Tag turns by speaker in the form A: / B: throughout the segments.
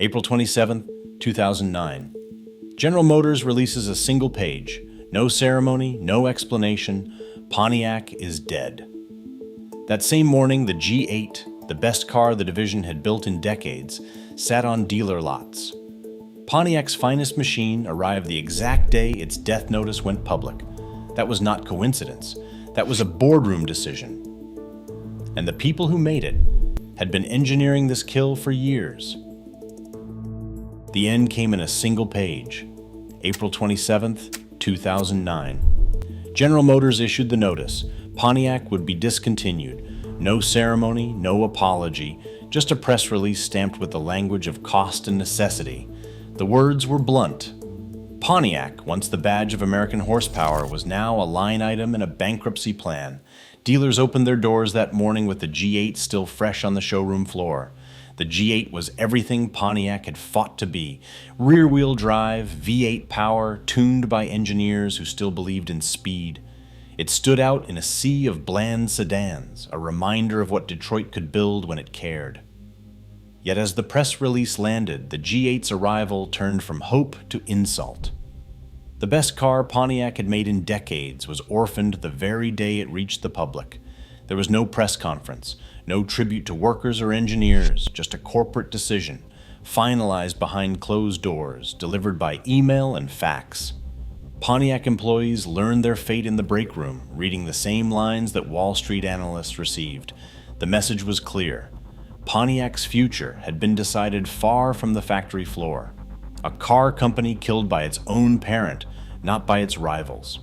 A: April 27, 2009. General Motors releases a single page. No ceremony, no explanation. Pontiac is dead. That same morning, the G8, the best car the division had built in decades, sat on dealer lots. Pontiac's finest machine arrived the exact day its death notice went public. That was not coincidence. That was a boardroom decision. And the people who made it had been engineering this kill for years. The end came in a single page. April 27th, 2009. General Motors issued the notice. Pontiac would be discontinued. No ceremony, no apology, just a press release stamped with the language of cost and necessity. The words were blunt. Pontiac, once the badge of American horsepower, was now a line item in a bankruptcy plan. Dealers opened their doors that morning with the G8 still fresh on the showroom floor. The G8 was everything Pontiac had fought to be. Rear-wheel drive, V8 power, tuned by engineers who still believed in speed. It stood out in a sea of bland sedans, a reminder of what Detroit could build when it cared. Yet as the press release landed, the G8's arrival turned from hope to insult. The best car Pontiac had made in decades was orphaned the very day it reached the public. There was no press conference, no tribute to workers or engineers, just a corporate decision, finalized behind closed doors, delivered by email and fax. Pontiac employees learned their fate in the break room, reading the same lines that Wall Street analysts received. The message was clear. Pontiac's future had been decided far from the factory floor. A car company killed by its own parent, not by its rivals.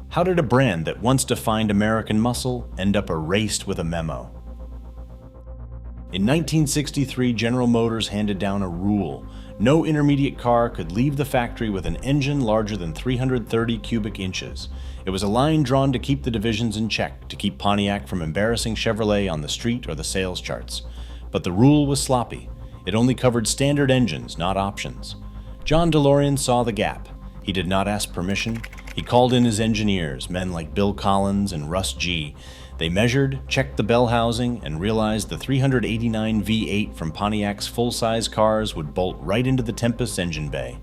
A: How did a brand that once defined American muscle end up erased with a memo? In 1963, General Motors handed down a rule. No intermediate car could leave the factory with an engine larger than 330 cubic inches. It was a line drawn to keep the divisions in check, to keep Pontiac from embarrassing Chevrolet on the street or the sales charts. But the rule was sloppy. It only covered standard engines, not options. John DeLorean saw the gap. He did not ask permission. He called in his engineers, men like Bill Collins and Russ G. They measured, checked the bell housing, and realized the 389 V8 from Pontiac's full-size cars would bolt right into the Tempest engine bay.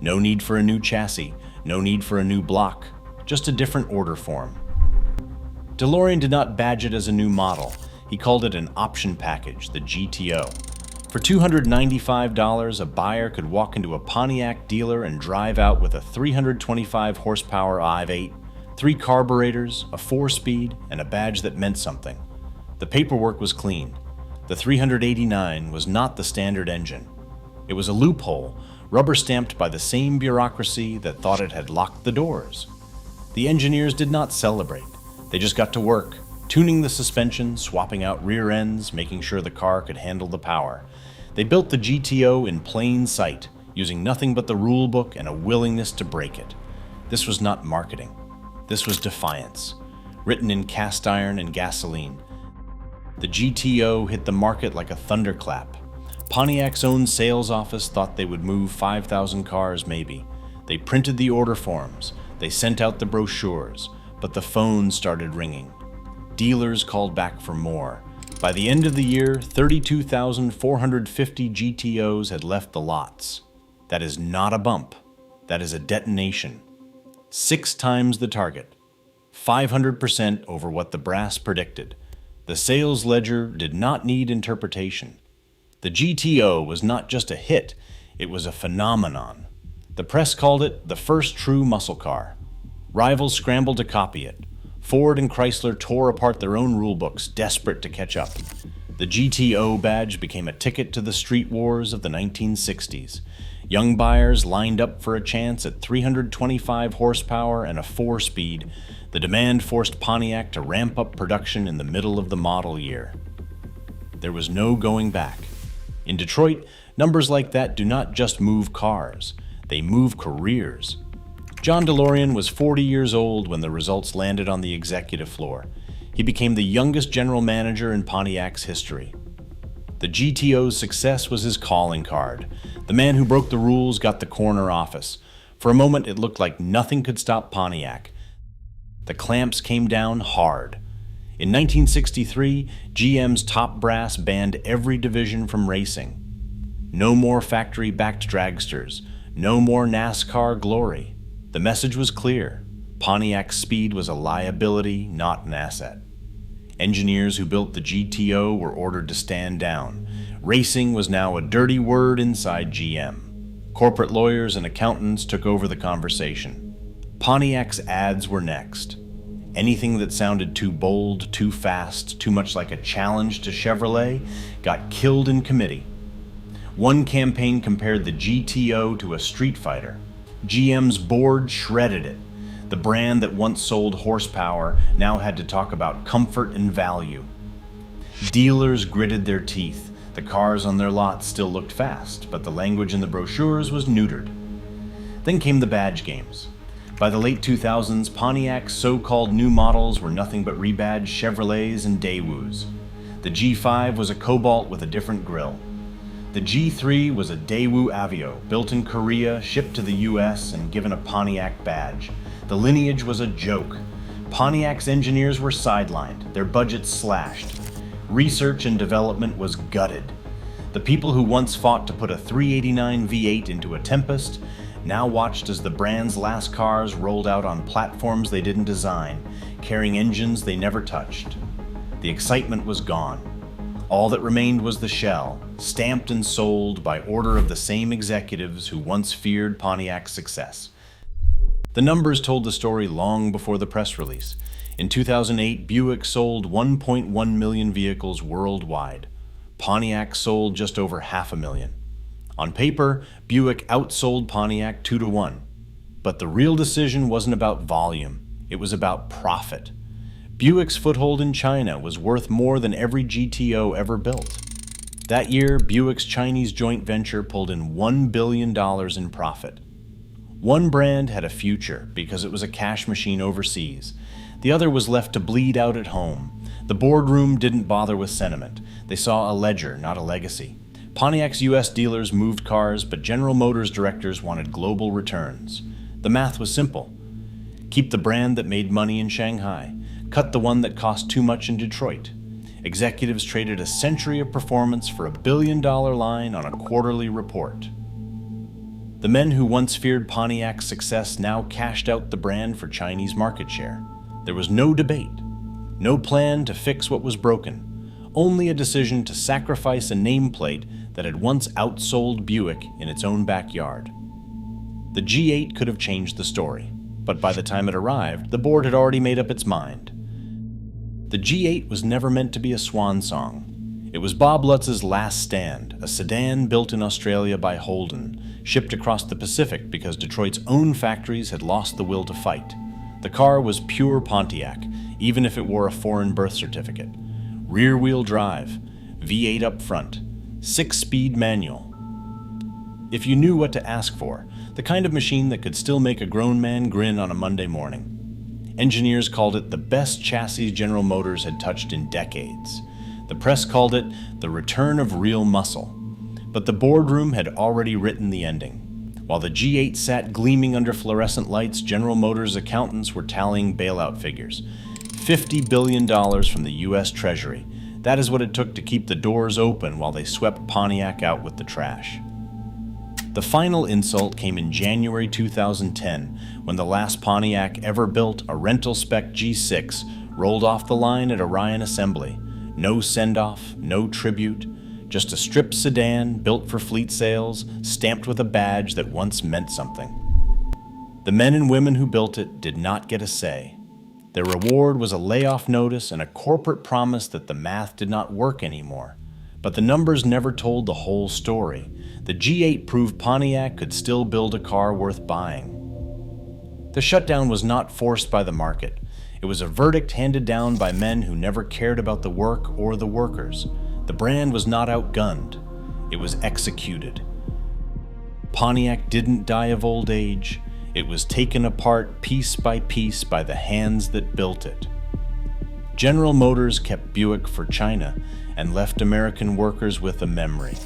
A: No need for a new chassis, no need for a new block, just a different order form. DeLorean did not badge it as a new model. He called it an option package, the GTO. For $295, a buyer could walk into a Pontiac dealer and drive out with a 325 horsepower i8, 3 carburetors, a 4-speed, and a badge that meant something. The paperwork was clean. The 389 was not the standard engine. It was a loophole, rubber-stamped by the same bureaucracy that thought it had locked the doors. The engineers did not celebrate. They just got to work, tuning the suspension, swapping out rear ends, making sure the car could handle the power. They built the GTO in plain sight, using nothing but the rule book and a willingness to break it. This was not marketing. This was defiance, written in cast iron and gasoline. The GTO hit the market like a thunderclap. Pontiac's own sales office thought they would move 5,000 cars maybe. They printed the order forms. They sent out the brochures, but the phone started ringing. Dealers called back for more. By the end of the year, 32,450 GTOs had left the lots. That is not a bump. That is a detonation. 6 times the target. 500% over what the brass predicted. The sales ledger did not need interpretation. The GTO was not just a hit, it was a phenomenon. The press called it the first true muscle car. Rivals scrambled to copy it. Ford and Chrysler tore apart their own rulebooks, desperate to catch up. The GTO badge became a ticket to the street wars of the 1960s. Young buyers lined up for a chance at 325 horsepower and a 4-speed. The demand forced Pontiac to ramp up production in the middle of the model year. There was no going back. In Detroit, numbers like that do not just move cars, they move careers. John DeLorean was 40 years old when the results landed on the executive floor. He became the youngest general manager in Pontiac's history. The GTO's success was his calling card. The man who broke the rules got the corner office. For a moment, it looked like nothing could stop Pontiac. The clamps came down hard. In 1963, GM's top brass banned every division from racing. No more factory-backed dragsters. No more NASCAR glory. The message was clear. Pontiac's speed was a liability, not an asset. Engineers who built the GTO were ordered to stand down. Racing was now a dirty word inside GM. Corporate lawyers and accountants took over the conversation. Pontiac's ads were next. Anything that sounded too bold, too fast, too much like a challenge to Chevrolet got killed in committee. One campaign compared the GTO to a street fighter. GM's board shredded it. The brand that once sold horsepower now had to talk about comfort and value. Dealers gritted their teeth. The cars on their lots still looked fast, but the language in the brochures was neutered. Then came the badge games. By the late 2000s, Pontiac's so-called new models were nothing but rebadged Chevrolets and Daewoo's. The G5 was a Cobalt with a different grille. The G3 was a Daewoo Aveo, built in Korea, shipped to the US, and given a Pontiac badge. The lineage was a joke. Pontiac's engineers were sidelined, their budgets slashed. Research and development was gutted. The people who once fought to put a 389 V8 into a Tempest now watched as the brand's last cars rolled out on platforms they didn't design, carrying engines they never touched. The excitement was gone. All that remained was the shell, stamped and sold by order of the same executives who once feared Pontiac's success. The numbers told the story long before the press release. In 2008, Buick sold 1.1 million vehicles worldwide. Pontiac sold just over 500,000. On paper, Buick outsold Pontiac 2-1. But the real decision wasn't about volume. It was about profit. Buick's foothold in China was worth more than every GTO ever built. That year, Buick's Chinese joint venture pulled in $1 billion in profit. One brand had a future because it was a cash machine overseas. The other was left to bleed out at home. The boardroom didn't bother with sentiment. They saw a ledger, not a legacy. Pontiac's US dealers moved cars, but General Motors directors wanted global returns. The math was simple. Keep the brand that made money in Shanghai. Cut the one that cost too much in Detroit. Executives traded a century of performance for a billion-dollar line on a quarterly report. The men who once feared Pontiac's success now cashed out the brand for Chinese market share. There was no debate, no plan to fix what was broken, only a decision to sacrifice a nameplate that had once outsold Buick in its own backyard. The G8 could have changed the story, but by the time it arrived, the board had already made up its mind. The G8 was never meant to be a swan song. It was Bob Lutz's last stand, a sedan built in Australia by Holden, shipped across the Pacific because Detroit's own factories had lost the will to fight. The car was pure Pontiac, even if it wore a foreign birth certificate. Rear-wheel drive, V8 up front, 6-speed manual. If you knew what to ask for, the kind of machine that could still make a grown man grin on a Monday morning. Engineers called it the best chassis General Motors had touched in decades. The press called it the return of real muscle. But the boardroom had already written the ending. While the G8 sat gleaming under fluorescent lights, General Motors accountants were tallying bailout figures. $50 billion from the US Treasury. That is what it took to keep the doors open while they swept Pontiac out with the trash. The final insult came in January 2010, when the last Pontiac ever built, a rental-spec G6, rolled off the line at Orion Assembly. No send-off, no tribute, just a stripped sedan built for fleet sales, stamped with a badge that once meant something. The men and women who built it did not get a say. Their reward was a layoff notice and a corporate promise that the math did not work anymore. But the numbers never told the whole story. The G8 proved Pontiac could still build a car worth buying. The shutdown was not forced by the market. It was a verdict handed down by men who never cared about the work or the workers. The brand was not outgunned. It was executed. Pontiac didn't die of old age. It was taken apart piece by piece by the hands that built it. General Motors kept Buick for China and left American workers with a memory.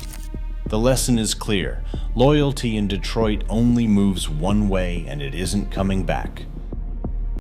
A: The lesson is clear. Loyalty in Detroit only moves one way, and it isn't coming back.